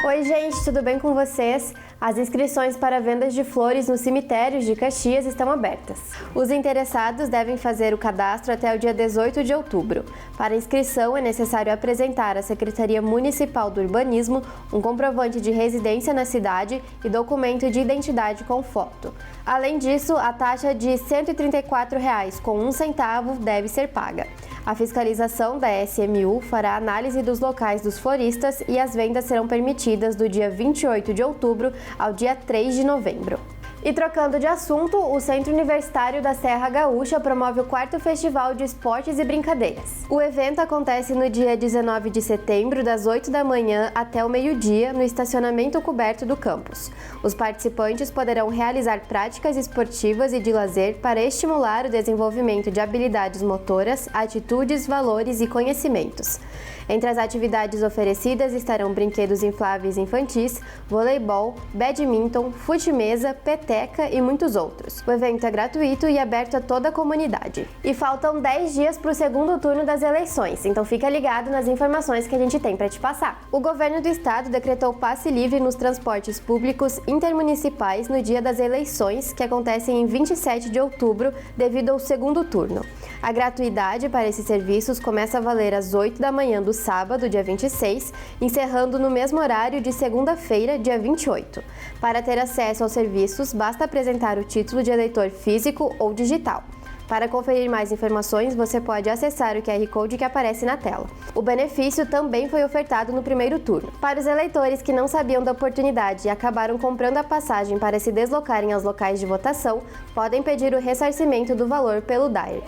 Oi gente, tudo bem com vocês? As inscrições para vendas de flores nos cemitérios de Caxias estão abertas. Os interessados devem fazer o cadastro até o dia 18 de outubro. Para inscrição é necessário apresentar à Secretaria Municipal do Urbanismo um comprovante de residência na cidade e documento de identidade com foto. Além disso, a taxa de R$ 134,01 deve ser paga. A fiscalização da SMU fará análise dos locais dos floristas e as vendas serão permitidas do dia 28 de outubro ao dia 3 de novembro. E trocando de assunto, o Centro Universitário da Serra Gaúcha promove o 4º Festival de Esportes e Brincadeiras. O evento acontece no dia 19 de setembro, das 8 da manhã até o meio-dia, no estacionamento coberto do campus. Os participantes poderão realizar práticas esportivas e de lazer para estimular o desenvolvimento de habilidades motoras, atitudes, valores e conhecimentos. Entre as atividades oferecidas estarão brinquedos infláveis infantis, voleibol, badminton, fute-mesa, peteca e muitos outros. O evento é gratuito e aberto a toda a comunidade. E faltam 10 dias para o segundo turno das eleições, então fica ligado nas informações que a gente tem para te passar. O governo do estado decretou passe livre nos transportes públicos intermunicipais no dia das eleições, que acontecem em 27 de outubro, devido ao segundo turno. A gratuidade para esses serviços começa a valer às 8 da manhã do sábado, dia 26, encerrando no mesmo horário de segunda-feira, dia 28. Para ter acesso aos serviços, basta apresentar o título de eleitor físico ou digital. Para conferir mais informações, você pode acessar o QR Code que aparece na tela. O benefício também foi ofertado no primeiro turno. Para os eleitores que não sabiam da oportunidade e acabaram comprando a passagem para se deslocarem aos locais de votação, podem pedir o ressarcimento do valor pelo DAIR.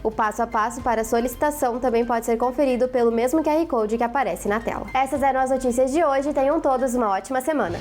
O passo a passo para a solicitação também pode ser conferido pelo mesmo QR Code que aparece na tela. Essas eram as notícias de hoje. Tenham todos uma ótima semana!